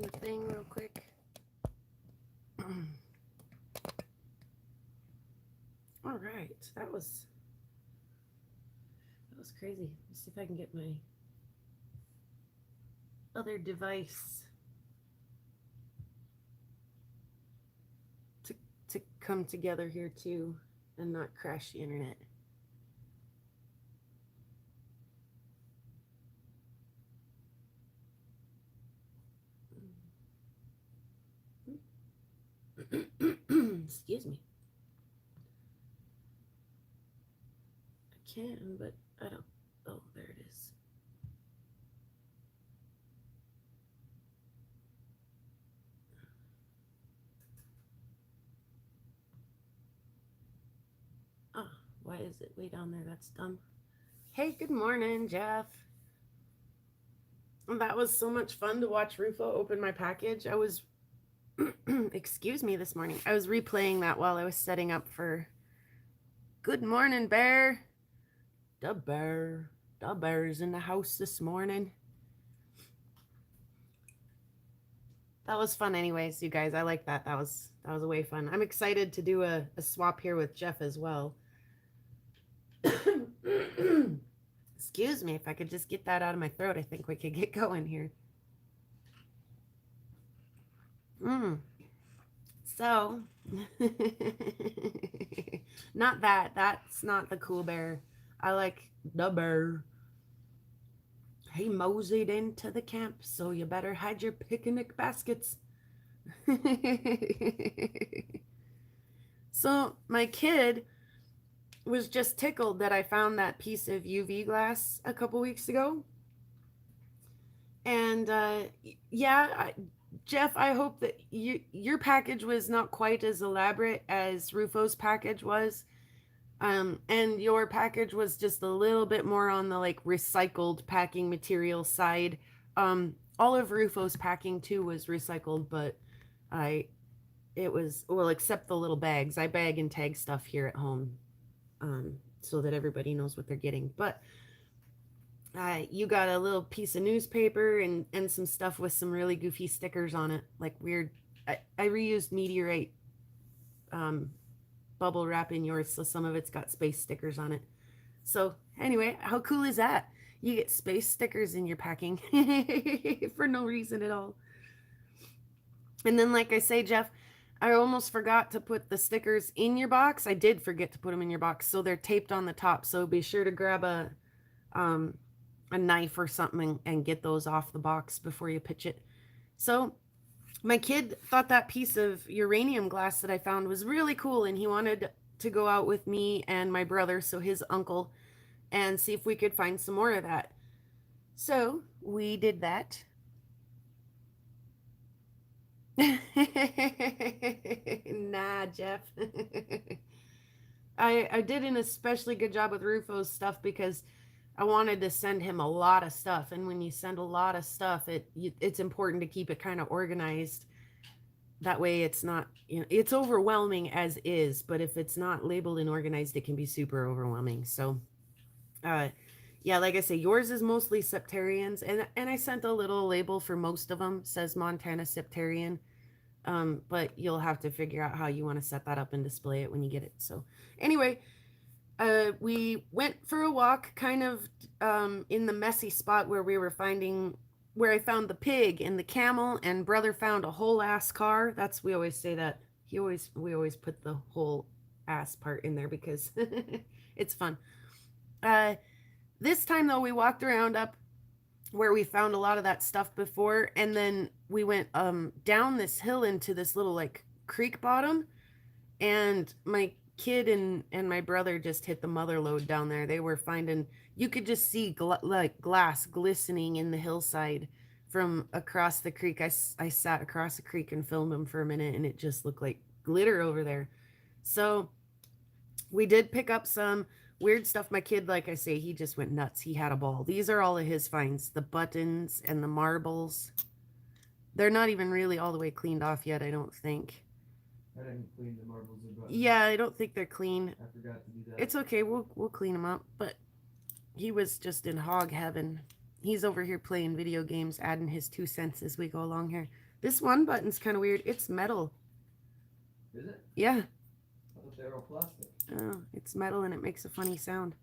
in the thing real quick. All right, that was crazy. Let's see if I can get my other device to come together here too and not crash the internet. Excuse me. I can, but I don't. Oh, there it is. Ah, why is it way down there? That's dumb. Hey, good morning, Jeff. That was so much fun to watch Rufo open my package. I was, excuse me, this morning. I was replaying that while I was setting up for Good Morning, Bear. The bear. The bear's in the house this morning. That was fun anyways, you guys. I like that. That was way fun. I'm excited to do a swap here with Jeff as well. Excuse me, if I could just get that out of my throat, I think we could get going here. So, not that. That's not the cool bear. I like the bear. He moseyed into the camp, so you better hide your picnic baskets. So, my kid was just tickled that I found that piece of UV glass a couple weeks ago. And yeah, Jeff, I hope that your package was not quite as elaborate as Rufo's package was. And your package was just a little bit more on the like recycled packing material side. All of Rufo's packing too was recycled, but it was, well, except the little bags. I bag and tag stuff here at home, so that everybody knows what they're getting. But you got a little piece of newspaper and some stuff with some really goofy stickers on it, like weird. I reused meteorite bubble wrap in yours, so some of it's got space stickers on it. So anyway, how cool is that? You get space stickers in your packing for no reason at all. And then, like I say, Jeff, I almost forgot to put the stickers in your box. I did forget to put them in your box, so they're taped on the top. So be sure to grab a knife or something and get those off the box before you pitch it. So my kid thought that piece of uranium glass that I found was really cool, and he wanted to go out with me and my brother, so his uncle, and see if we could find some more of that. So we did that. Nah, Jeff. I did an especially good job with Rufo's stuff because I wanted to send him a lot of stuff, and when you send a lot of stuff, it's important to keep it kind of organized. That way it's not, it's overwhelming as is, but if it's not labeled and organized, it can be super overwhelming. So yeah, like I say, yours is mostly septarians, and I sent a little label for most of them, says Montana Septarian. But you'll have to figure out how you want to set that up and display it when you get it. So anyway, we went for a walk kind of in the messy spot where I found the pig and the camel, and brother found a whole ass car. We always say that. We always put the whole ass part in there because it's fun. This time though, we walked around up where we found a lot of that stuff before, and then we went down this hill into this little like creek bottom, and my kid and my brother just hit the mother lode down there. They were finding, you could just see like glass glistening in the hillside from across the creek. I sat across the creek and filmed them for a minute, and it just looked like glitter over there. So we did pick up some weird stuff. My kid, like I say, he just went nuts. He had a ball. These are all of his finds, the buttons and the marbles. They're not even really all the way cleaned off yet, I don't think. I didn't clean the marbles or buttons. Yeah, I don't think they're clean. I forgot to do that. It's okay, we'll clean them up. But he was just in hog heaven. He's over here playing video games, adding his 2 cents as we go along here. This one button's kind of weird. It's metal. Is it? Yeah. I thought they were all plastic. Oh, it's metal and it makes a funny sound.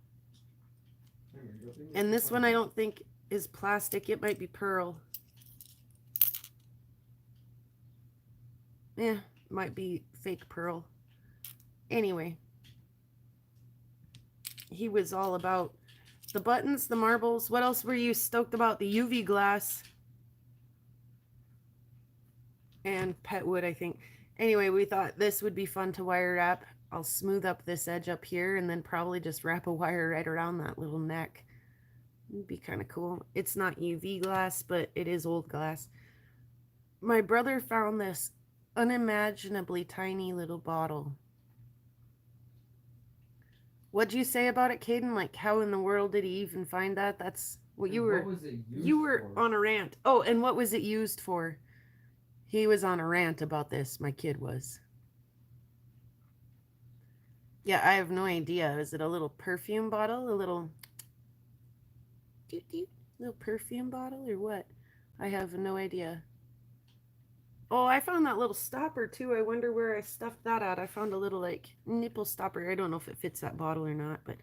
There you go. And this one I don't think is plastic. It might be pearl. Yeah, might be fake pearl. Anyway, he was all about the buttons, the marbles. What else were you stoked about? The UV glass and pet wood, I think. Anyway, we thought this would be fun to wire wrap. I'll smooth up this edge up here and then probably just wrap a wire right around that little neck. It'd be kind of cool. It's not UV glass, but it is old glass. My brother found this unimaginably tiny little bottle. What'd you say about it, Caden? Like, how in the world did he even find that? That's what you were. What was it used You were for? on a rant. Oh, and what was it used for? He was on a rant about this. My kid was. Yeah, I have no idea. Is it a little perfume bottle? A little little perfume bottle or what? I have no idea. Oh, I found that little stopper too. I wonder where I stuffed that at. I found a little like nipple stopper. I don't know if it fits that bottle or not, but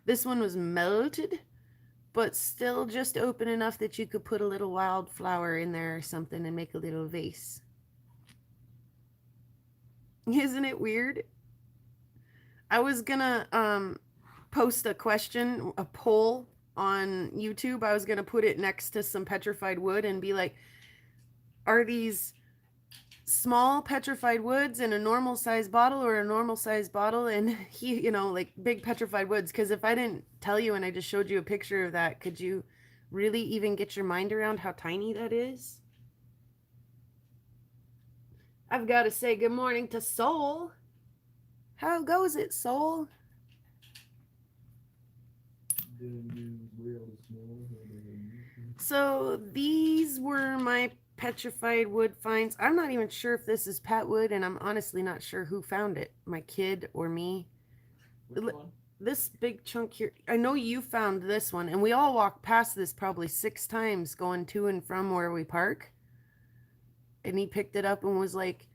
this one was melted, but still just open enough that you could put a little wildflower in there or something and make a little vase. Isn't it weird? I was gonna post a question, a poll on YouTube. I was gonna put it next to some petrified wood and be like, are these small petrified woods in a normal size bottle or a normal size bottle? And he, you know, like big petrified woods, because if I didn't tell you and I just showed you a picture of that, could you really even get your mind around how tiny that is? I've got to say good morning to Soul. How goes it, Soul? So these were my petrified wood finds. I'm not even sure if this is pet wood, and I'm honestly not sure who found it, my kid or me. Which one? This big chunk here, I know you found this one, and we all walked past this probably 6 times going to and from where we park. And he picked it up and was like,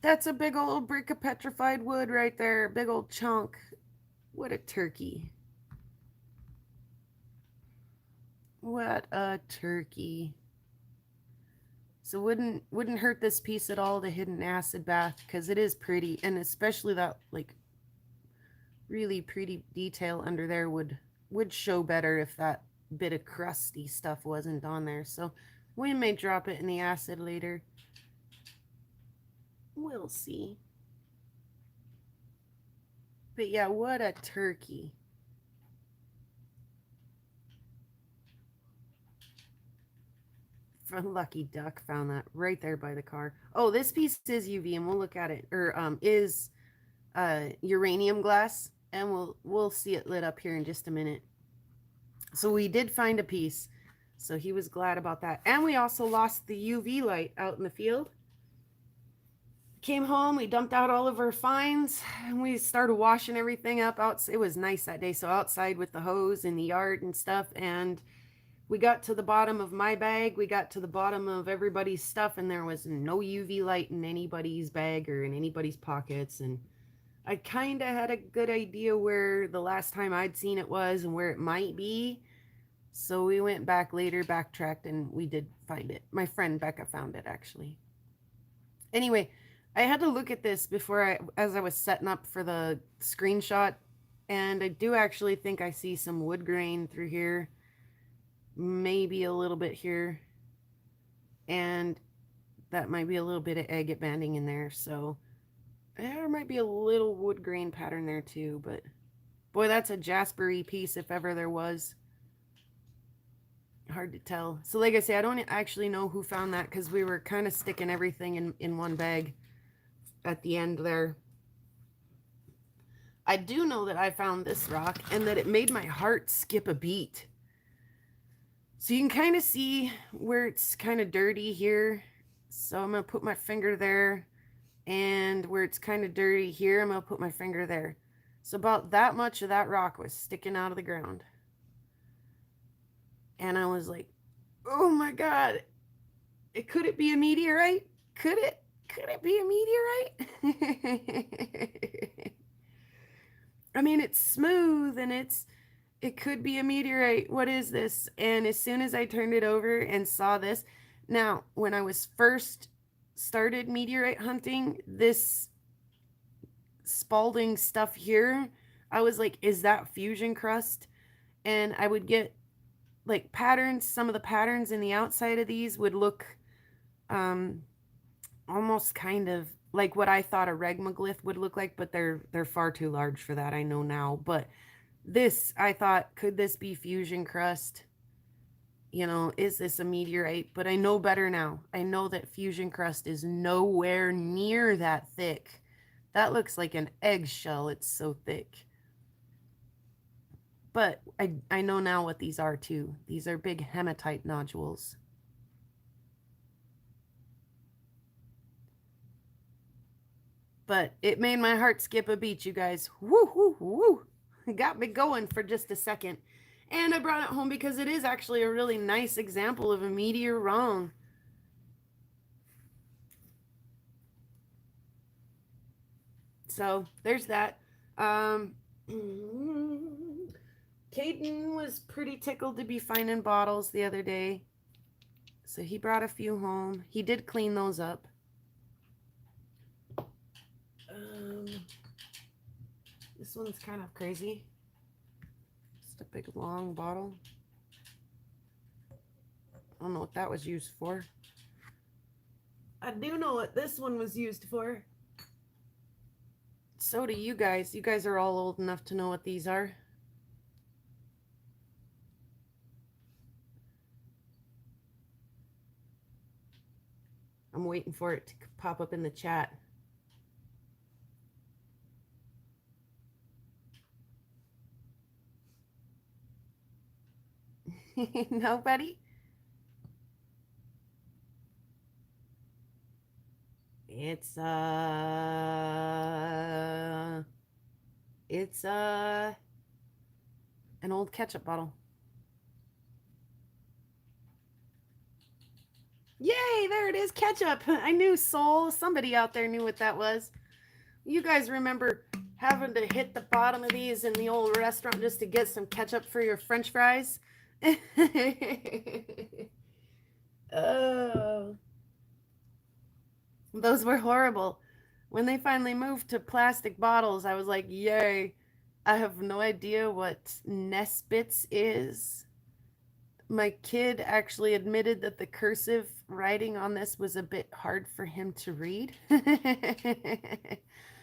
that's a big old brick of petrified wood right there, big old chunk. What a turkey. What a turkey. So wouldn't hurt this piece at all to hit an acid bath, because it is pretty, and especially that like really pretty detail under there would show better if that bit of crusty stuff wasn't on there. So we may drop it in the acid later. We'll see. But yeah, what a turkey. Lucky Duck found that right there by the car. Oh, this piece is UV, and we'll look at it. Or is uranium glass, and we'll see it lit up here in just a minute. So we did find a piece, so he was glad about that. And we also lost the UV light out in the field. Came home, we dumped out all of our finds, and we started washing everything up out. It was nice that day, so outside with the hose in the yard and stuff. And we got to the bottom of my bag, we got to the bottom of everybody's stuff, and there was no UV light in anybody's bag or in anybody's pockets. And I kind of had a good idea where the last time I'd seen it was and where it might be. So we went back later, backtracked, and we did find it. My friend Becca found it, actually. Anyway, I had to look at this before as I was setting up for the screenshot, and I do actually think I see some wood grain through here, maybe a little bit here, and that might be a little bit of agate banding in there. So there might be a little wood grain pattern there too, but boy, that's a jaspery piece if ever there was. Hard to tell. So like I say, I don't actually know who found that, because we were kind of sticking everything in one bag at the end there. I do know that I found this rock and that it made my heart skip a beat. So you can kind of see where it's kind of dirty here. So I'm going to put my finger there, and where it's kind of dirty here, I'm going to put my finger there. So about that much of that rock was sticking out of the ground. And I was like, oh my God. Could it be a meteorite? Could it be a meteorite? I mean, it's smooth and it could be a meteorite. What is this? And as soon as I turned it over and saw this, now when I was first started meteorite hunting, this Spalding stuff here, I was like, is that fusion crust? And I would get like patterns. Some of the patterns in the outside of these would look almost kind of like what I thought a regmaglyph would look like, but they're far too large for that, I know now. But this, I thought, could this be fusion crust? You know, is this a meteorite? But I know better now. I know that fusion crust is nowhere near that thick. That looks like an eggshell. It's so thick. But I know now what these are too. These are big hematite nodules. But it made my heart skip a beat, you guys. Woo, woo, woo. It got me going for just a second. And I brought it home because it is actually a really nice example of a meteor wrong. So there's that. Caden was pretty tickled to be finding bottles the other day. So he brought a few home. He did clean those up. This one's kind of crazy. Just a big long bottle. I don't know what that was used for. I do know what this one was used for. So do you guys. You guys are all old enough to know what these are. I'm waiting for it to pop up in the chat. Nobody? It's an old ketchup bottle. Yay, there it is, ketchup. I knew somebody out there knew what that was. You guys remember having to hit the bottom of these in the old restaurant just to get some ketchup for your French fries? Oh, those were horrible. When they finally moved to plastic bottles, I was like, yay. I have no idea what Nesbits is. My kid actually admitted that the cursive writing on this was a bit hard for him to read. I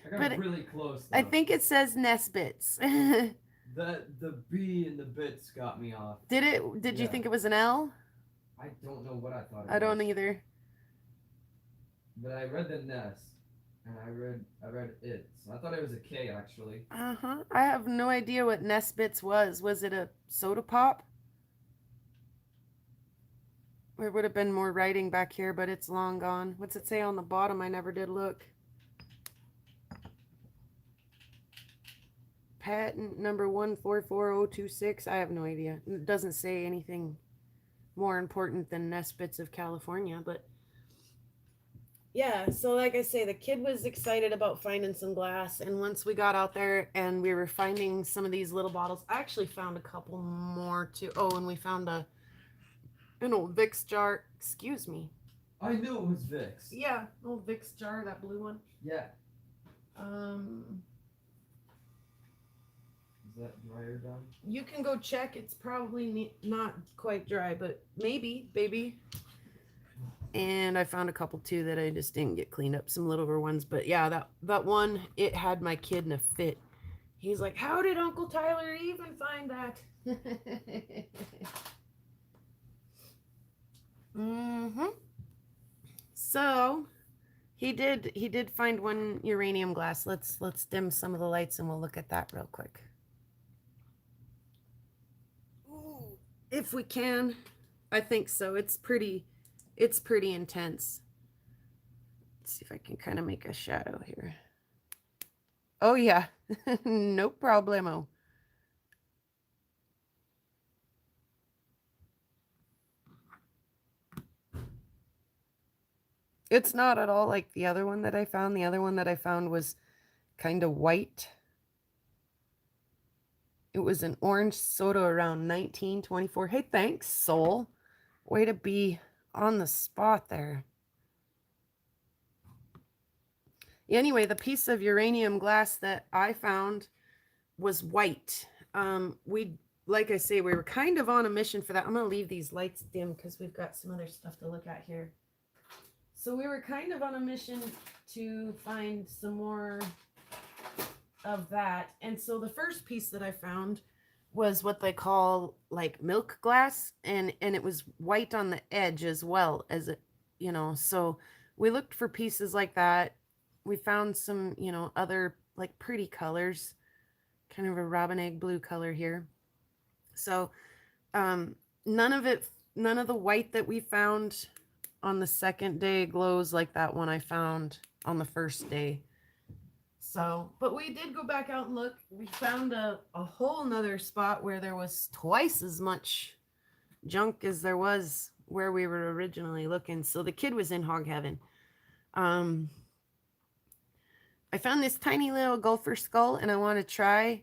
got really close though. I think it says Nesbits. The B and the bits got me off. Did it? Did you think it was an L? I don't know what I thought it was. I don't either. But I read the Ness, and I read it. So I thought it was a K actually. I have no idea what Nesbits was. Was it a soda pop? There would have been more writing back here, but it's long gone. What's it say on the bottom? I never did look. Patent number 144026. I have no idea. It doesn't say anything more important than Nesbits of California, but yeah, so like I say, the kid was excited about finding some glass, and once we got out there and we were finding some of these little bottles, I actually found a couple more too. Oh, and we found an old Vicks jar. Excuse me. I knew it was Vicks. Yeah, old Vicks jar, that blue one. Yeah. Is that dry or done? You can go check. It's probably not quite dry, but maybe, baby. And I found a couple too that I just didn't get cleaned up, some littler ones. But yeah, that one, it had my kid in a fit. He's like, how did Uncle Tyler even find that? So he did find one uranium glass. Let's dim some of the lights and we'll look at that real quick. Ooh, if we can. I think so. It's pretty intense. Let's see if I can kind of make a shadow here. Oh yeah. No problemo. It's not at all like the other one that I found. The other one that I found was kind of white. It was an orange soda around 1924. Hey, thanks, Soul. Way to be on the spot there. Anyway, the piece of uranium glass that I found was white. We, like I say, we were kind of on a mission for that. I'm going to leave these lights dim because we've got some other stuff to look at here. So we were kind of on a mission to find some more of that. And so the first piece that I found was what they call like milk glass, and it was white on the edge as well as it, you know. So we looked for pieces like that. We found some, you know, other like pretty colors, kind of a robin egg blue color here. So none of the white that we found on the second day glows like that one I found on the first day. So, but we did go back out and look. We found a whole nother spot where there was twice as much junk as there was where we were originally looking. So the kid was in hog heaven. I found this tiny little gopher skull, and I want to try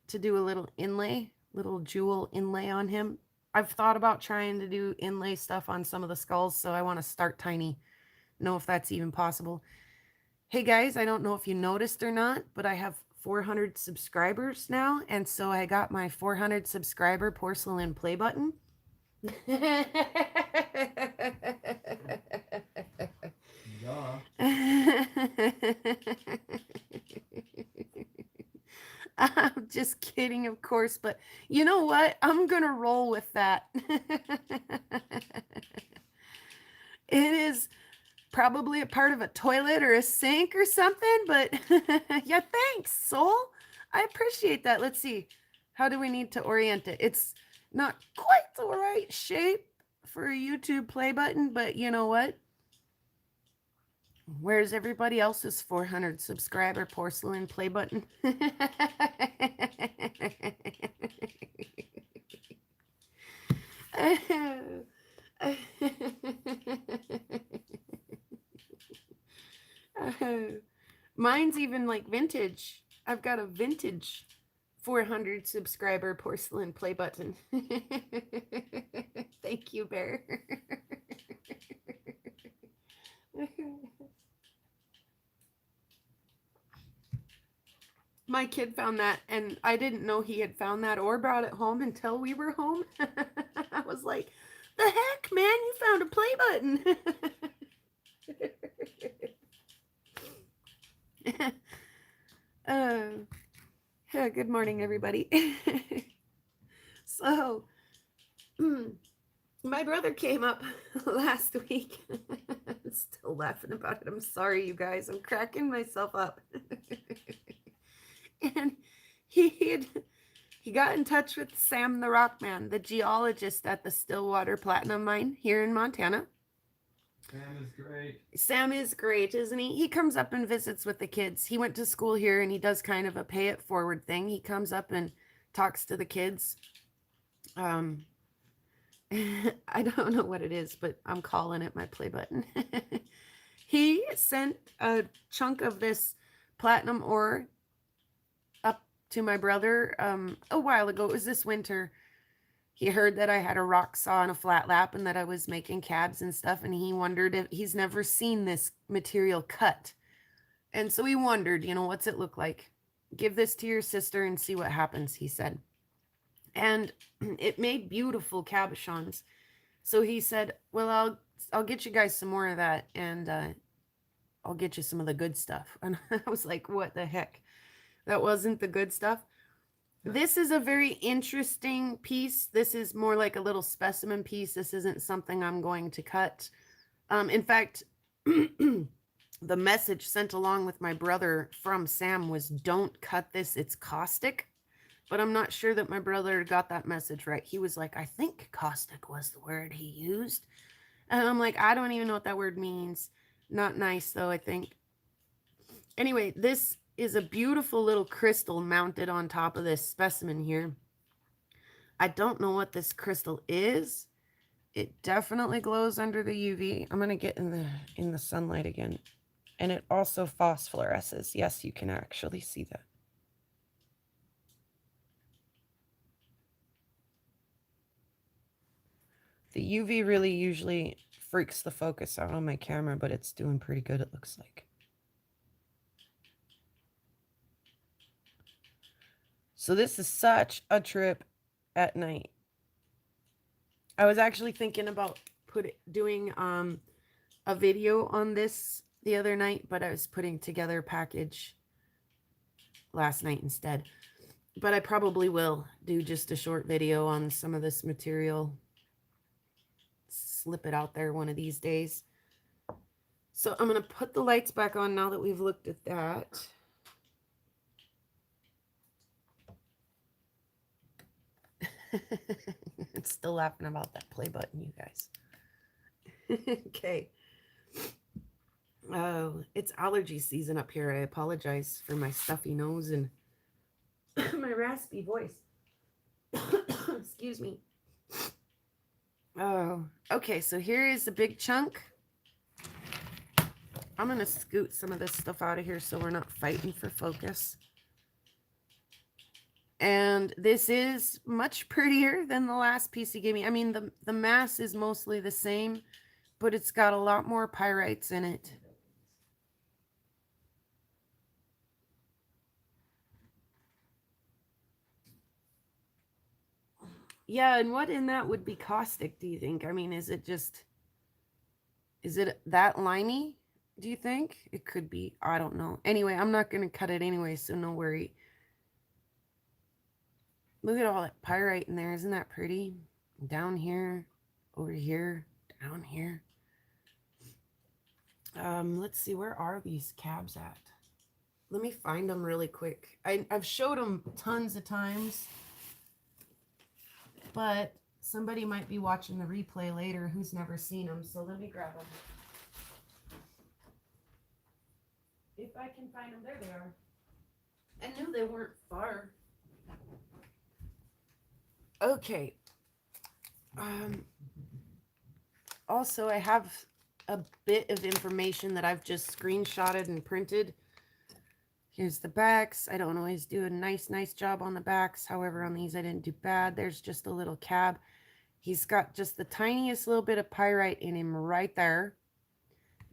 to do a little inlay, little jewel inlay on him. I've thought about trying to do inlay stuff on some of the skulls, so I want to start tiny, know if that's even possible. Hey guys, I don't know if you noticed or not, but I have 400 subscribers now, and so I got my 400 subscriber porcelain play button. Duh. I'm just kidding, of course, but you know what? I'm gonna roll with that. It is probably a part of a toilet or a sink or something, but yeah, thanks, Soul. I appreciate that. Let's see. How do we need to orient it? It's not quite the right shape for a YouTube play button, but you know what? Where's everybody else's 400 subscriber porcelain play button? Mine's even like vintage. I've got a vintage 400 subscriber porcelain play button. Thank you, Bear. My kid found that, and I didn't know he had found that or brought it home until we were home. I was like, the heck, man, you found a play button. Yeah, good morning, everybody. So, my brother came up last week. I'm still laughing about it. I'm sorry, you guys. I'm cracking myself up. And he got in touch with Sam the Rockman, the geologist at the Stillwater Platinum Mine here in Montana. Sam is great. Sam is great, isn't he? He comes up and visits with the kids. He went to school here, and he does kind of a pay it forward thing. He comes up and talks to the kids. I don't know what it is, but I'm calling it my play button. He sent a chunk of this platinum ore up to my brother a while ago. It was this winter. He heard that I had a rock saw and a flat lap and that I was making cabs and stuff, and he wondered if he's never seen this material cut. And so he wondered, you know, what's it look like? Give this to your sister and see what happens, he said. And it made beautiful cabochons. So he said, well, I'll get you guys some more of that, and I'll get you some of the good stuff. And I was like, what the heck? That wasn't the good stuff. This is a very interesting piece. This is more like a little specimen piece. This isn't something I'm going to cut. In fact, the message sent along with my brother from Sam was, don't cut this, it's caustic. But I'm not sure that my brother got that message right. He was like, I think caustic was the word he used. And I'm like, I don't even know what that word means. Not nice, though, I think. Anyway, this is a beautiful little crystal mounted on top of this specimen here. I don't know what this crystal is. It definitely glows under the UV. I'm gonna get in the sunlight again. And it also phosphoresces. Yes, you can actually see that. The UV really usually freaks the focus out on my camera, but it's doing pretty good, it looks like. So this is such a trip at night. I was actually thinking about doing a video on this the other night, but I was putting together a package last night instead. But I probably will do just a short video on some of this material. Slip it out there one of these days. So I'm going to put the lights back on now that we've looked at that. I'm still laughing about that play button, you guys. Okay. Oh, it's allergy season up here. I apologize for my stuffy nose and my raspy voice. Excuse me. Oh, okay. So here is the big chunk. I'm going to scoot some of this stuff out of here so we're not fighting for focus. And this is much prettier than the last piece he gave me. I mean, the mass is mostly the same, but it's got a lot more pyrites in it. Yeah, and what in that would be caustic, do you think? I mean, is it that limey, do you think? It could be. I don't know. Anyway, I'm not going to cut it anyway, so no worry. Look at all that pyrite in there. Isn't that pretty? Down here, over here, down here. Let's see. Where are these cabs at? Let me find them really quick. I've showed them tons of times, but somebody might be watching the replay later who's never seen them. So let me grab them. If I can find them, there they are. I knew they weren't far. Okay. Also, I have a bit of information that I've just screenshotted and printed. Here's the backs. I don't always do a nice job on the backs. However, on these, I didn't do bad. There's just a little cab. He's got just the tiniest little bit of pyrite in him right there.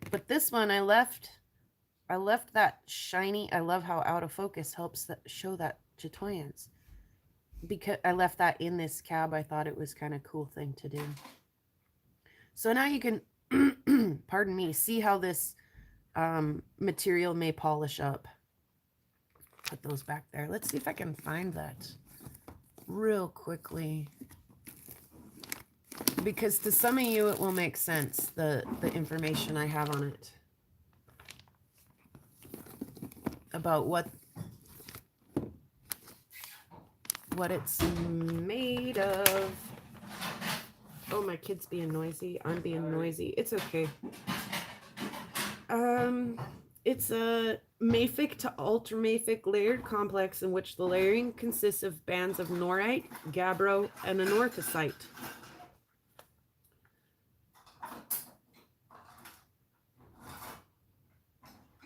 But this one, I left that shiny. I love how out of focus helps show that chatoyance. Because I left that in this cab, I thought it was kind of a cool thing to do. So now you can, pardon me, see how this material may polish up. Put those back there. Let's see if I can find that real quickly. Because to some of you, it will make sense, the information I have on it. About what it's made of. Oh, my kid's being noisy. I'm being noisy. It's okay. It's a mafic to ultramafic layered complex in which the layering consists of bands of norite, gabbro, and anorthosite.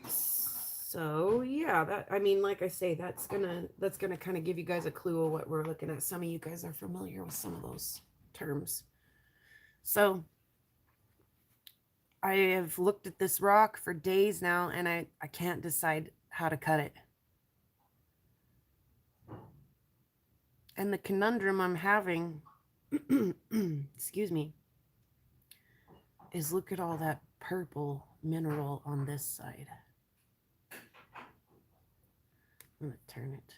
So yeah, that, I mean, like I say, that's gonna kind of give you guys a clue of what we're looking at. Some of you guys are familiar with some of those terms. So I have looked at this rock for days now, and I can't decide how to cut it. And the conundrum I'm having, excuse me, is look at all that purple mineral on this side. I'm going to turn it.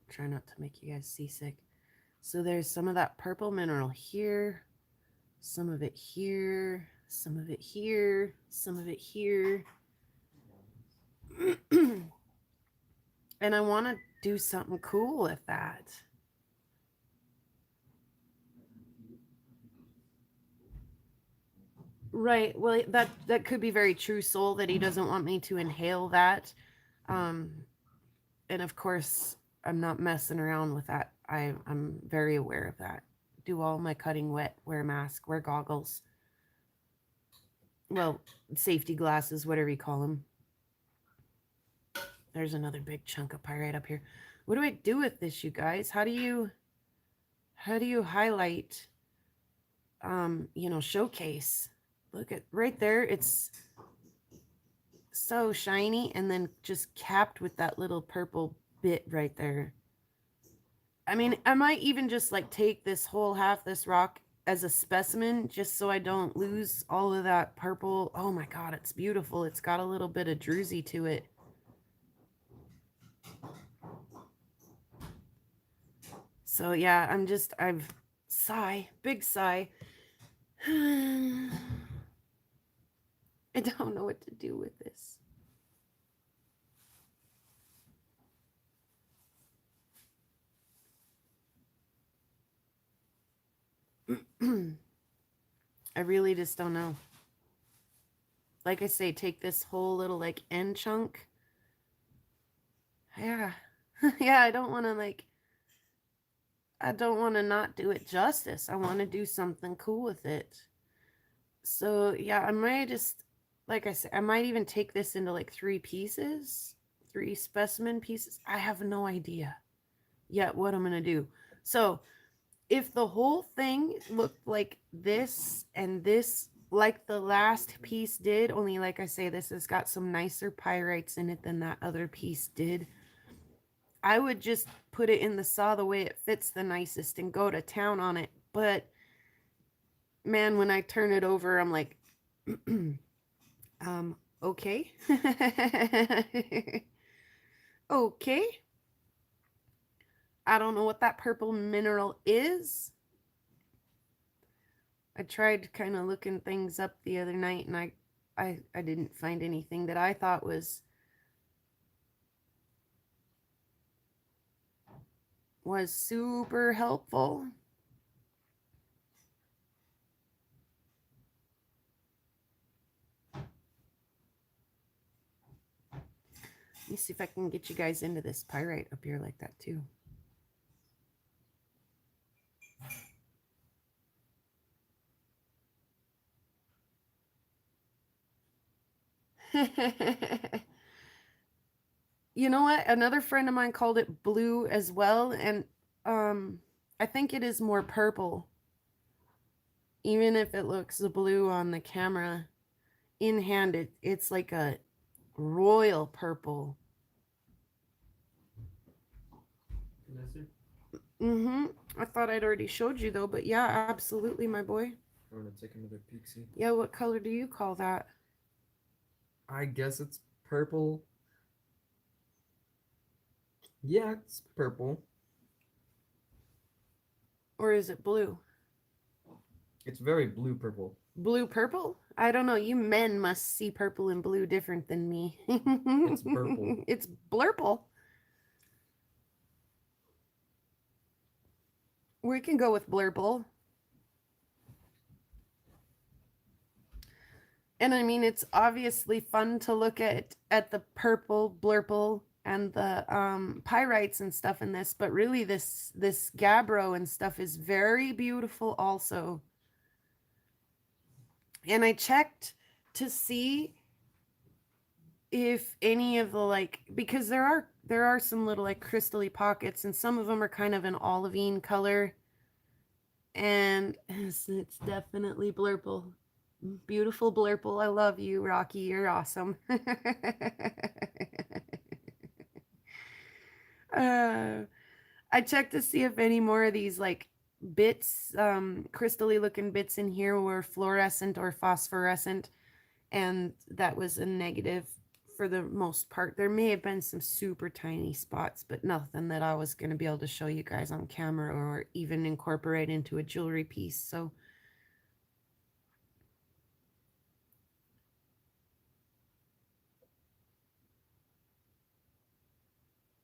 Try not to make you guys seasick. So there's some of that purple mineral here, some of it here, some of it here, some of it here. And I want to do something cool with that. Right. Well, that could be very true, Soul, that he doesn't want me to inhale that. And of course, I'm not messing around with that. I'm very aware of that. do all my cutting wet, wear a mask, wear goggles. Well, safety glasses, whatever you call them. There's another big chunk of pyrite up here. What do I do with this, you guys? How do you highlight, showcase? Look at right there. It's so shiny and then just capped with that little purple bit right there. I mean, I might even just like take this whole half this rock as a specimen just so I don't lose all of that purple. Oh my god, it's beautiful. It's got a little bit of druzy to it. So yeah, I've big sigh. I don't know what to do with this. I really just don't know. Like I say, take this whole little like end chunk. Yeah. Yeah, I don't want to not do it justice. I want to do something cool with it. So yeah, I might just, like I said, I might even take this into like 3 specimen pieces. I have no idea yet what I'm going to do. So if the whole thing looked like this and this, like the last piece did, only like I say, this has got some nicer pyrites in it than that other piece did, I would just put it in the saw the way it fits the nicest and go to town on it. But man, when I turn it over, I'm like, okay. Okay. I don't know what that purple mineral is. I tried kind of looking things up the other night and I didn't find anything that I thought was super helpful. Let me see if I can get you guys into this pyrite up here like that too. You know what? Another friend of mine called it blue as well, and I think it is more purple. Even if it looks blue on the camera, in hand it's like a royal purple. Mm-hmm. I thought I'd already showed you though, but yeah, absolutely, my boy. I want to take another peek, see. Yeah, what color do you call that? I guess it's purple. Yeah, it's purple. Or is it blue? It's very blue purple. Blue purple? I don't know. You men must see purple and blue different than me. It's purple. It's blurple. We can go with blurple. And I mean, it's obviously fun to look at the purple blurple and the pyrites and stuff in this, but really this gabbro and stuff is very beautiful also. And I checked to see if any of the like, because there are some little like crystally pockets and some of them are kind of an olivine color, and it's definitely blurple. Beautiful blurple. I love you, Rocky. You're awesome. I checked to see if any more of these like bits, crystally looking bits in here were fluorescent or phosphorescent, and that was a negative for the most part. There may have been some super tiny spots, but nothing that I was going to be able to show you guys on camera or even incorporate into a jewelry piece. So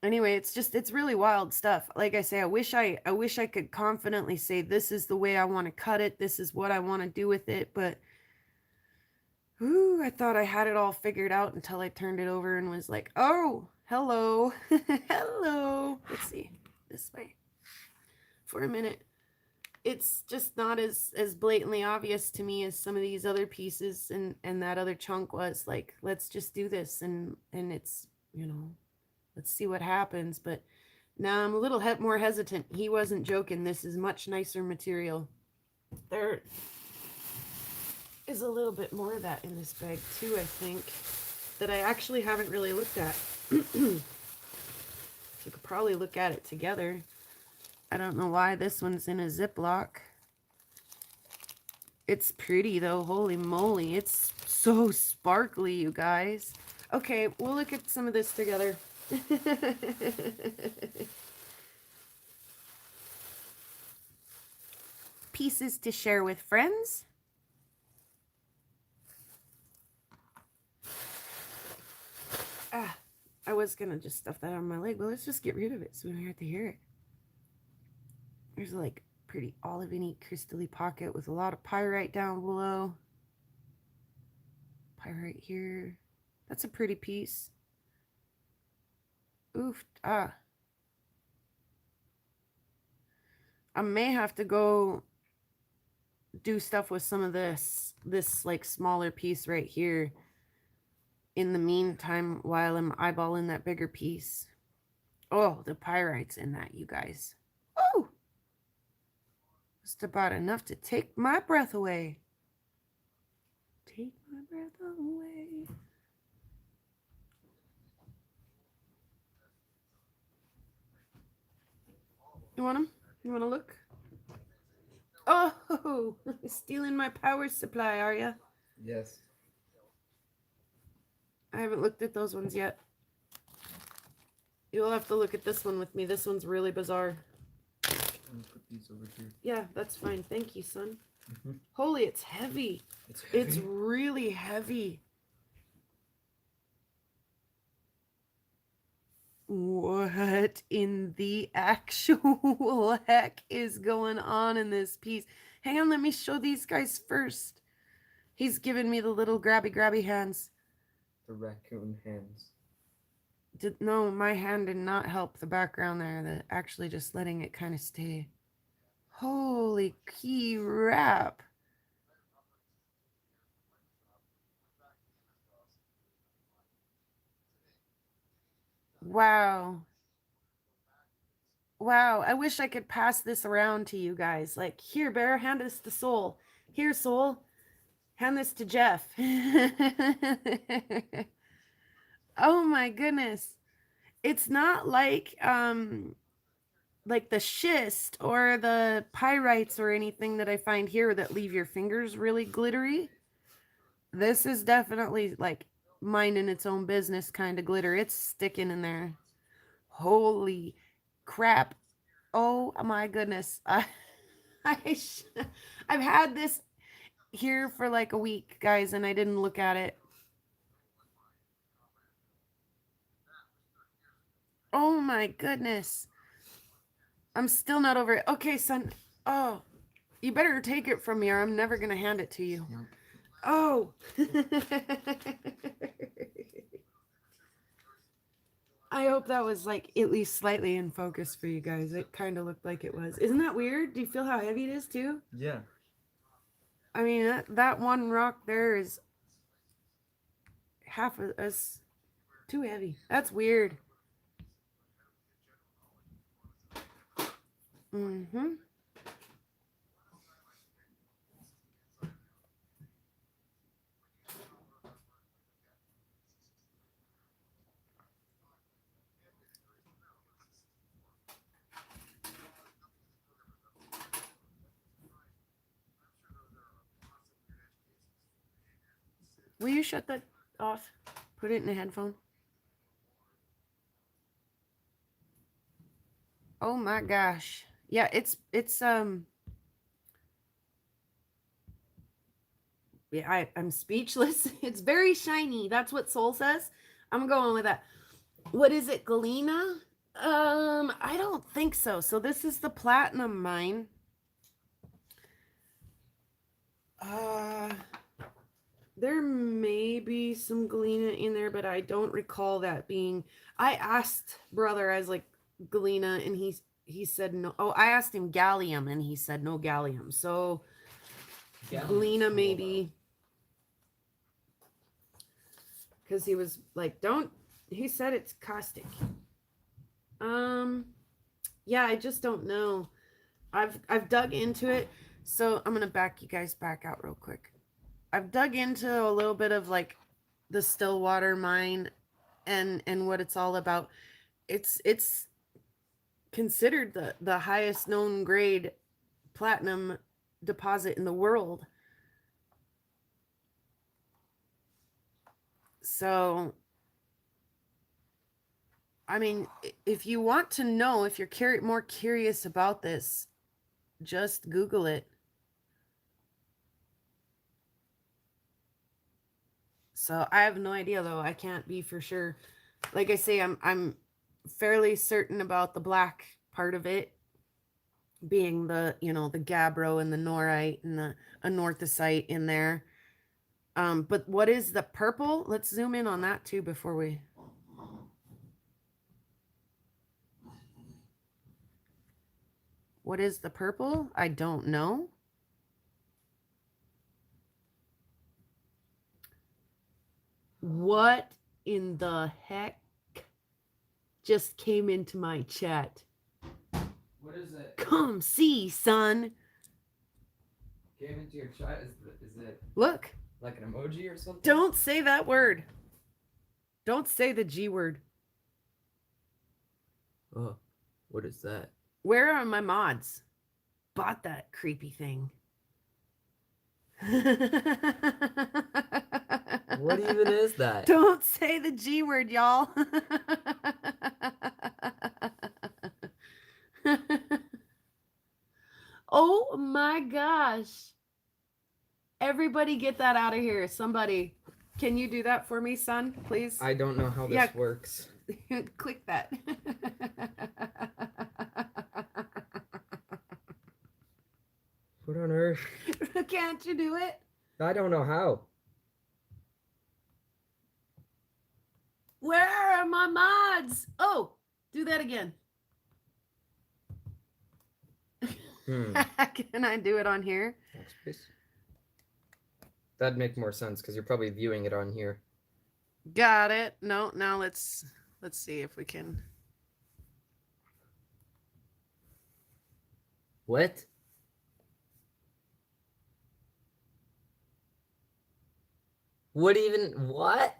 anyway, it's really wild stuff. Like I say, I wish I could confidently say this is the way I want to cut it, this is what I want to do with it, but I thought I had it all figured out until I turned it over and was like, oh, hello. Hello. Let's see, this way for a minute. it's just not as blatantly obvious to me as some of these other pieces, and that other chunk was like, let's just do this, and it's, you know, let's see what happens. But now I'm a little more hesitant. He wasn't joking. This is much nicer material. There is a little bit more of that in this bag too, I think, that I actually haven't really looked at. We could probably look at it together. I don't know why this one's in a Ziploc. It's pretty though, holy moly. It's so sparkly, you guys. Okay, we'll look at some of this together. Pieces to share with friends. I was gonna just stuff that on my leg, but let's just get rid of it so we don't have to hear it. There's like pretty olivine crystally pocket with a lot of pyrite down below. Pyrite here. That's a pretty piece. Oof. I may have to go do stuff with some of this like smaller piece right here in the meantime while I'm eyeballing that bigger piece. Oh, the pyrite's in that, you guys. Oh, just about enough to take my breath away. Take my breath away. You want them? You want to look? Oh, stealing my power supply, are you? Yes. I haven't looked at those ones yet. You'll have to look at this one with me. This one's really bizarre. I'm gonna put these over here. Yeah, that's fine. Thank you, son. Holy, it's heavy. It's heavy. It's really heavy. What in the actual heck is going on in this piece? Hang on, let me show these guys first. He's giving me the little grabby hands. The raccoon hands. No, my hand did not help the background there. Actually just letting it kind of stay. Holy key wrap. Wow. Wow, I wish I could pass this around to you guys. Like, here, Bear, hand this to Soul. Here, Soul, hand this to Jeff. Oh my goodness. It's not like the schist or the pyrites or anything that I find here that leave your fingers really glittery. This is definitely like minding its own business kind of glitter. It's sticking in there. Holy crap. Oh my goodness. I've had this here for like a week, guys, and I didn't look at it. Oh my goodness. I'm still not over it. Okay, son. Oh, you better take it from me or I'm never going to hand it to you. Yep. Oh. I hope that was like at least slightly in focus for you guys. It kind of looked like it was. Isn't that weird? Do you feel how heavy it is too? Yeah. I mean, that one rock there is half as too heavy. That's weird. Mm-hmm. Will you shut that off? Put it in a headphone. Oh my gosh. Yeah, it's yeah, I'm speechless. It's very shiny. That's what Soul says. I'm going with that. What is it, Galena? I don't think so. So this is the platinum mine. There may be some Galena in there, but I don't recall that being. I asked brother as like Galena, and he said no. Oh, I asked him gallium, and he said no gallium. So Gallium's Galena cool, maybe, because he was like, don't. He said it's caustic. Yeah, I just don't know. I've dug into it, so I'm gonna back you guys back out real quick. I've dug into a little bit of like the Stillwater mine and what it's all about. It's considered the highest known grade platinum deposit in the world. So I mean, if you want to know, if you're more curious about this, just Google it. So I have no idea though. I can't be for sure. Like I say, I'm fairly certain about the black part of it being the, the gabbro and the norite and the anorthosite in there. But what is the purple? Let's zoom in on that too before we. What is the purple? I don't know. What in the heck just came into my chat? What is it? Come see, son. Came into your chat? Is it Look. like an emoji or something? Don't say that word. Don't say the G word. Oh, what is that? Where are my mods? Bought that creepy thing. What even is that? Don't say the G word, y'all. Oh my gosh. Everybody get that out of here. Somebody. Can you do that for me, son, please? I don't know how this works. Click that. What on earth? Can't you do it? I don't know how. Where are my mods? Oh, do that again. Can I do it on here? That'd make more sense because you're probably viewing it on here. Got it. No, now let's see if we can. What? What?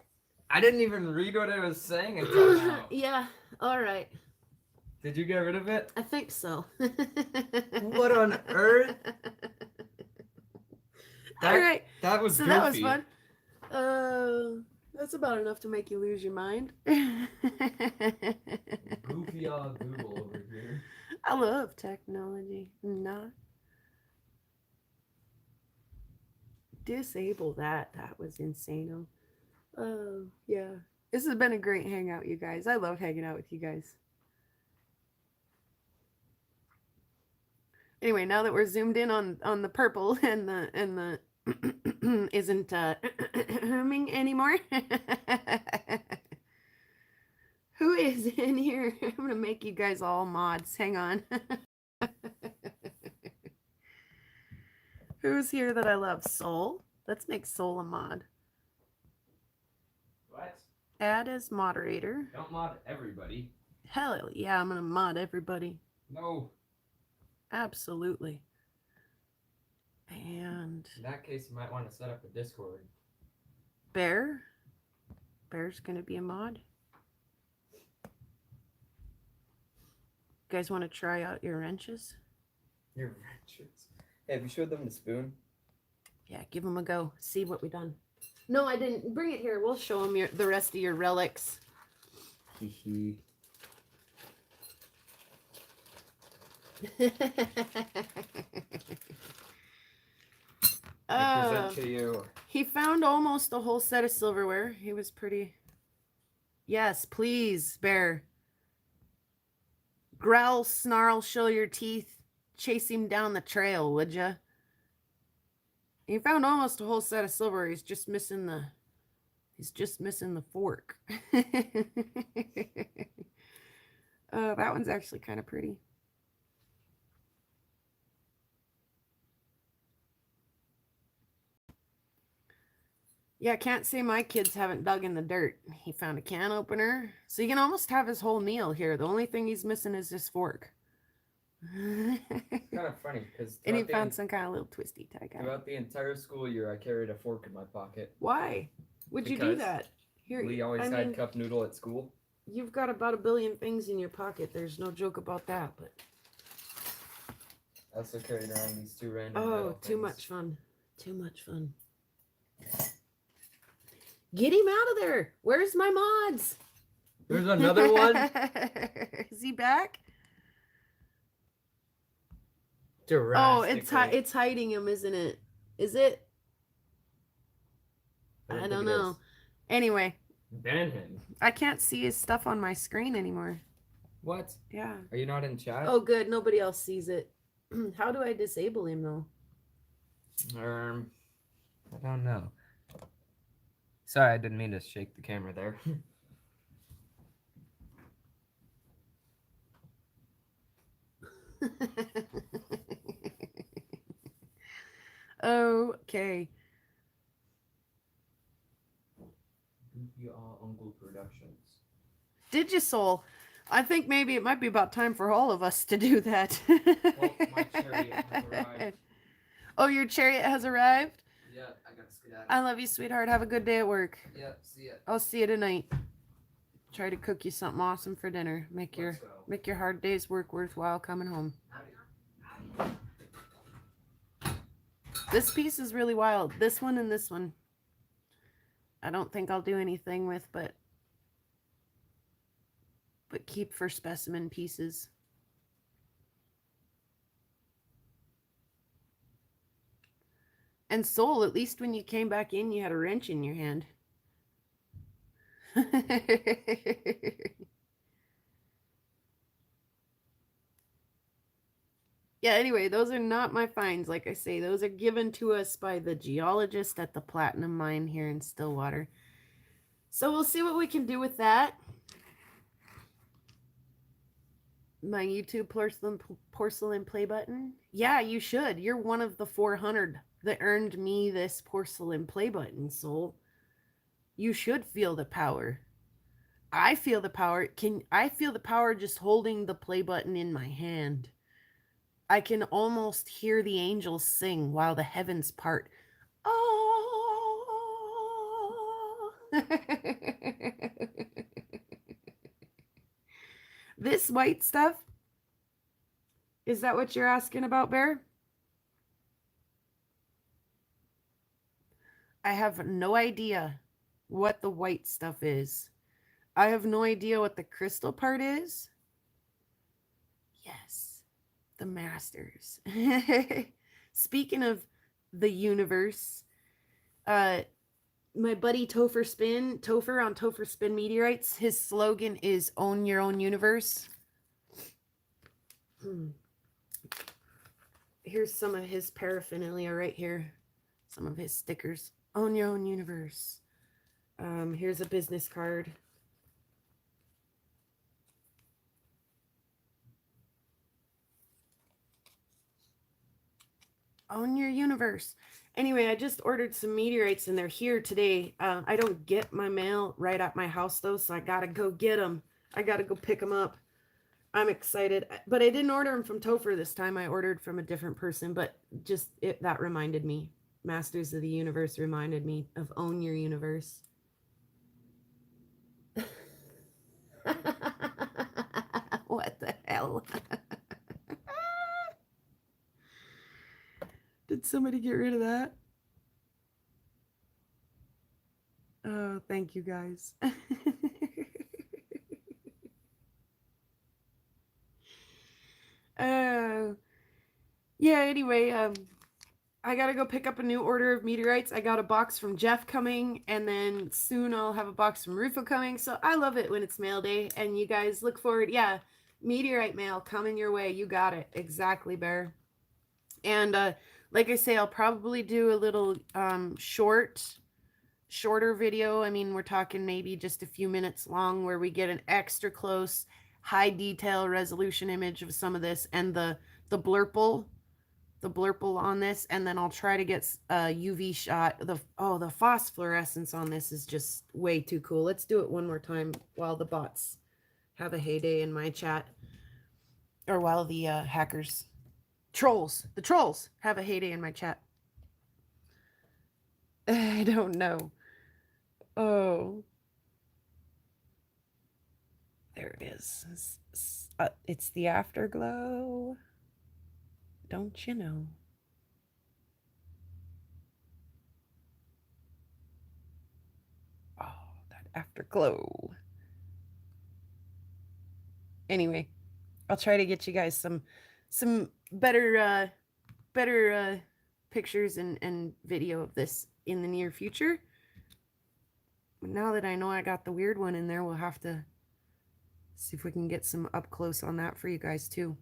I didn't even read what it was saying until now. Yeah, all right. Did you get rid of it? I think so. What on earth? All right. That was so goofy. That was fun. That's about enough to make you lose your mind. Goofy Google over here. I love technology. Not disable that. That was insane. Yeah. This has been a great hangout, you guys. I love hanging out with you guys. Anyway, now that we're zoomed in on the purple and the isn't humming anymore. Who is in here? I'm gonna make you guys all mods. Hang on. Who's here that I love? Soul. Let's make Soul a mod. What? Add as moderator. Don't mod everybody. Hell yeah, I'm gonna mod everybody. No. Absolutely. And in that case, you might want to set up a Discord. Bear's gonna be a mod. You guys want to try out your wrenches? Your wrenches? Hey, have you showed them the spoon? Yeah, give them a go. See what we done. No, I didn't. Bring it here. We'll show them the rest of your relics. Hee I present to you. He found almost a whole set of silverware. He was pretty. Yes, please, Bear. Growl, snarl, show your teeth. Chase him down the trail, would ya? He found almost a whole set of silverware. He's just missing the fork. That one's actually kind of pretty. Yeah, I can't say my kids haven't dug in the dirt. He found a can opener. So you can almost have his whole meal here. The only thing he's missing is his fork. Kind of funny because And he found some kind of little twisty tie guy. throughout the entire school year, I carried a fork in my pocket. Why? Would you do Because that? Here, we always I had mean, cup noodle at school. you've got about a billion things in your pocket. There's no joke about that. But I also carried around these two random oh, metal too things. much fun. Too much fun. Get him out of there. Where's my mods? There's another one. Is he back? Oh, it's hiding him, isn't it? Is it? I don't know. Anyway, Ban him. I can't see his stuff on my screen anymore. What? Yeah. Are you not in chat? Oh, good. Nobody else sees it. How do I disable him, though? I don't know. Sorry, I didn't mean to shake the camera there. Okay. Goofy Uncle Productions. Digisoul. I think maybe it might be about time for all of us to do that. Well, my chariot has arrived. Oh, your chariot has arrived? Yeah, I got skedaddle. I love you, sweetheart. Have a good day at work. Yeah, see ya. I'll see you tonight. Try to cook you something awesome for dinner. Make your hard day's work worthwhile coming home. This piece is really wild. This one and this one. I don't think I'll do anything with, but keep for specimen pieces. And Soul, at least when you came back in, you had a wrench in your hand. Yeah, anyway, those are not my finds. Like I say, those are given to us by the geologist at the platinum mine here in Stillwater. So we'll see what we can do with that. My YouTube porcelain play button. Yeah, you should. You're one of the 400 that earned me this porcelain play button, Soul. You should feel the power. I feel the power. I feel the power just holding the play button in my hand. I can almost hear the angels sing while the heavens part. Oh. This white stuff, is that what you're asking about, Bear? I have no idea what the white stuff is. I have no idea what the crystal part is. Yes, the masters. Speaking of the universe, my buddy Topher on TopherspinMeteorites, his slogan is "Own Your Own Universe." Here's some of his paraphernalia right here. Some of his stickers. Own Your Own Universe. Here's a business card. Own your universe. Anyway, I just ordered some meteorites and they're here today. I don't get my mail right at my house though, so I gotta go get them. I gotta go pick them up. I'm excited, but I didn't order them from Topher this time. I ordered from a different person, but just that reminded me. Masters of the Universe reminded me of Own Your Universe. What the hell? Did somebody get rid of that? Oh, thank you guys. Yeah, anyway, I gotta go pick up a new order of meteorites. I got a box from Jeff coming, and then soon I'll have a box from Rufo coming. So I love it when it's mail day, and you guys look forward. Yeah, meteorite mail coming your way. You got it. Exactly, Bear. And like I say, I'll probably do a little shorter video. I mean, we're talking maybe just a few minutes long where we get an extra close, high detail resolution image of some of this, and the blurple the blurple on this, and then I'll try to get a UV shot. The phosphorescence on this is just way too cool. Let's do it one more time while the bots have a heyday in my chat, or while the the trolls have a heyday in my chat. I don't know. Oh, there it is. It's the afterglow. Don't you know? Oh, that afterglow. Anyway, I'll try to get you guys some better pictures and video of this in the near future. Now that I know I got the weird one in there, we'll have to see if we can get some up close on that for you guys too.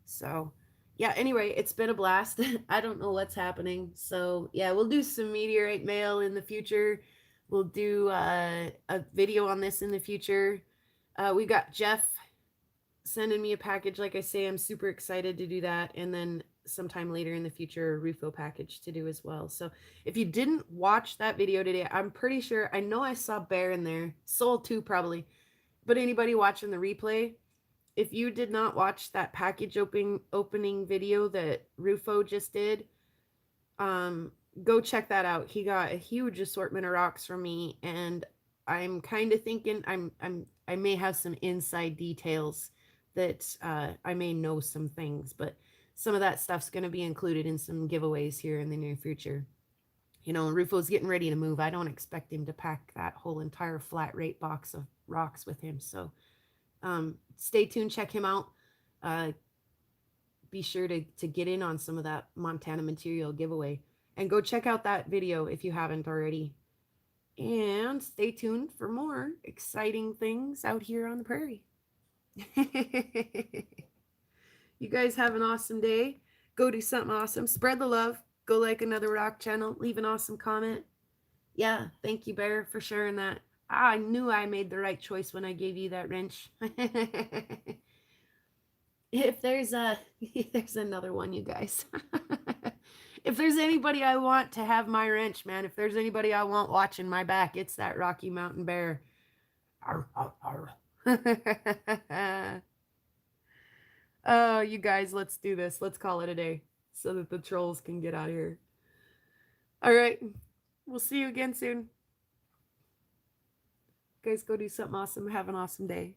So yeah, anyway, it's been a blast. I don't know what's happening. So yeah, we'll do some meteorite mail in the future. We'll do a video on this in the future. We got Jeff sending me a package. Like I say, I'm super excited to do that. And then sometime later in the future, a Rufo package to do as well. So if you didn't watch that video today, I'm pretty sure, I know I saw Bear in there, Soul too probably, but anybody watching the replay, if you did not watch that package opening video that Rufo just did, go check that out. He got a huge assortment of rocks from me, and I'm kind of thinking I may have some inside details that I may know some things, but some of that stuff's going to be included in some giveaways here in the near future. You know, Rufo's getting ready to move. I don't expect him to pack that whole entire flat rate box of rocks with him. So stay tuned, check him out. Be sure to get in on some of that Montana material giveaway. And go check out that video if you haven't already. And stay tuned for more exciting things out here on the prairie. You guys have an awesome day. Go do something awesome. Spread the love. Go like another rock channel. Leave an awesome comment. Yeah, thank you, Bear, for sharing that. I knew I made the right choice when I gave you that wrench. If there's another one, you guys. If there's anybody I want to have my wrench, man, if there's anybody I want watching my back, it's that Rocky Mountain Bear. Arr, arr, arr. Oh, you guys, let's do this. Let's call it a day so that the trolls can get out of here. All right. We'll see you again soon. Guys, go do something awesome. Have an awesome day.